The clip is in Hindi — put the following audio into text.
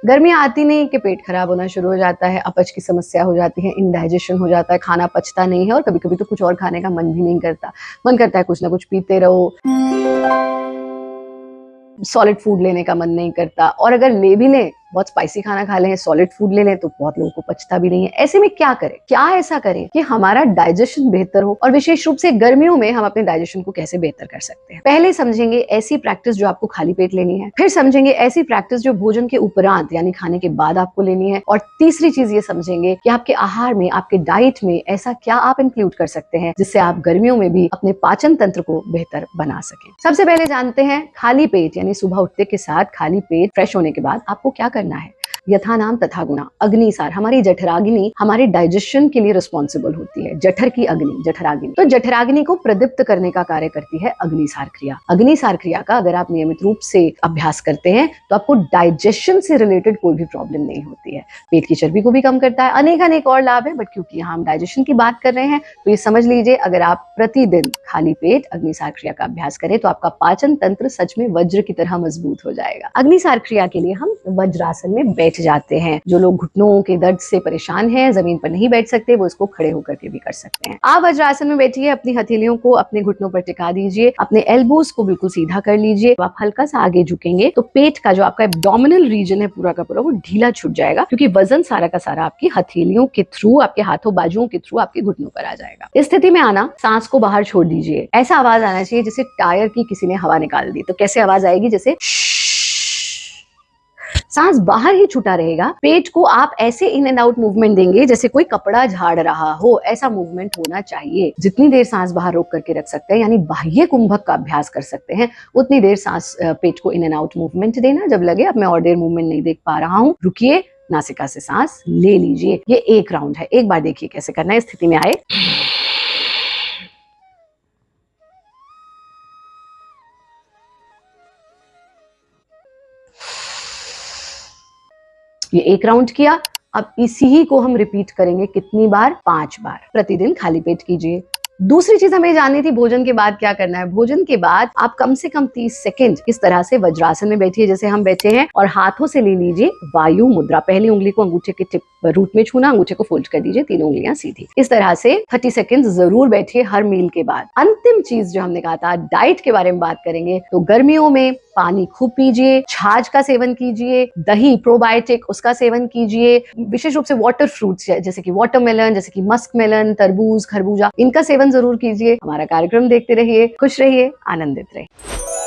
गर्मियाँ आती नहीं कि पेट खराब होना शुरू हो जाता है, अपच की समस्या हो जाती है, इंडाइजेशन हो जाता है, खाना पचता नहीं है और कभी-कभी तो कुछ और खाने का मन भी नहीं करता। मन करता है कुछ ना कुछ पीते रहो, सॉलिड फूड लेने का मन नहीं करता, और अगर ले भी लें, बहुत स्पाइसी खाना खा लें, सॉलिड फूड ले लें तो बहुत लोगों को पचता भी नहीं है। ऐसे में क्या करें? क्या ऐसा करें कि हमारा डाइजेशन बेहतर हो, और विशेष रूप से गर्मियों में हम अपने डाइजेशन को कैसे बेहतर कर सकते हैं। पहले समझेंगे ऐसी प्रैक्टिस जो आपको खाली पेट लेनी है, फिर समझेंगे ऐसी प्रैक्टिस जो भोजन के उपरांत यानी खाने के बाद आपको लेनी है, और तीसरी चीज ये समझेंगे कि आपके आहार में, आपके डाइट में ऐसा क्या आप इंक्लूड कर सकते हैं जिससे आप गर्मियों में भी अपने पाचन तंत्र को बेहतर बना सकें। सबसे पहले जानते हैं खाली पेट यानी सुबह उठते के साथ खाली पेट फ्रेश होने के बाद आपको क्या करना है। यथा नाम तथा गुणा, अग्निसार, हमारी जठराग्नि हमारे डाइजेशन के लिए रिस्पॉन्सिबल होती है। जठर की अग्नि, जठराग्नि, तो जठराग्नि को प्रदीप्त करने का कार्य करती है अग्निसार क्रिया। अग्निसार क्रिया का अगर आप नियमित रूप से अभ्यास करते हैं तो आपको डाइजेशन से रिलेटेड कोई भी प्रॉब्लम नहीं होती है। पेट की चर्बी को भी कम करता है, अनेक और लाभ है, बट क्योंकि यहाँ हम डाइजेशन की बात कर रहे हैं तो ये समझ लीजिए, अगर आप प्रतिदिन खाली पेट अग्निसार क्रिया का अभ्यास करें तो आपका पाचन तंत्र सच में वज्र की तरह मजबूत हो जाएगा। अग्निसार क्रिया के लिए हम वज्रासन में बैठ जाते हैं। जो लोग घुटनों के दर्द से परेशान हैं, जमीन पर नहीं बैठ सकते, वो इसको खड़े होकर के भी कर सकते हैं। आप वज्रासन में बैठिए, अपनी हथेलियों को अपने घुटनों पर टिका दीजिए, अपने एल्बोज को बिल्कुल सीधा कर लीजिए। आप हल्का सा आगे झुकेंगे तो पेट का जो आपका एब्डोमिनल रीजन है पूरा का पूरा वो ढीला छूट जाएगा, क्योंकि वजन सारा का सारा आपकी हथेलियों के थ्रू, आपके हाथों बाजुओं के थ्रू आपके घुटनों पर आ जाएगा। इस स्थिति में आना, सांस को बाहर छोड़ दीजिए। ऐसा आवाज आना चाहिए जैसे टायर की किसी ने हवा निकाल दी। तो कैसे आवाज आएगी? जैसे सांस बाहर ही छूटा रहेगा। पेट को आप ऐसे इन एंड आउट मूवमेंट देंगे जैसे कोई कपड़ा झाड़ रहा हो, ऐसा मूवमेंट होना चाहिए। जितनी देर सांस बाहर रोक करके रख सकते हैं, यानी बाह्य कुंभक का अभ्यास कर सकते हैं, उतनी देर सांस पेट को इन एंड आउट मूवमेंट देना। जब लगे अब मैं और देर मूवमेंट नहीं देख पा रहा हूँ, रुकिए, नासिका से सांस ले लीजिए। ये एक राउंड है, एक बार देखिए कैसे करना है। इस स्थिति में आए, ये एक राउंड किया। अब इसी ही को हम रिपीट करेंगे कितनी बार? 5 बार। प्रतिदिन खाली पेट कीजिए। दूसरी चीज हमें जाननी थी, भोजन के बाद क्या करना है। भोजन के बाद आप कम से कम 30 सेकंड इस तरह से वज्रासन में बैठिए जैसे हम बैठे हैं, और हाथों से ले लीजिए वायु मुद्रा। पहली उंगली को अंगूठे के टिप रूट में छूना, अंगूठे को फोल्ड कर दीजिए, तीनों उंगलियां सीधी। इस तरह से 30 सेकंड जरूर बैठिए हर मील के बाद। अंतिम चीज जो हमने कहा था, डाइट के बारे में बात करेंगे, तो गर्मियों में पानी खूब पीजिए, छाछ का सेवन कीजिए, दही प्रोबायोटिक उसका सेवन कीजिए, विशेष रूप से वाटर फ्रूट्स जैसे कि वाटरमेलन, जैसे कि मस्क मेलन, तरबूज, खरबूजा, इनका सेवन जरूर कीजिए। हमारा कार्यक्रम देखते रहिए, खुश रहिए, आनंदित रहिए।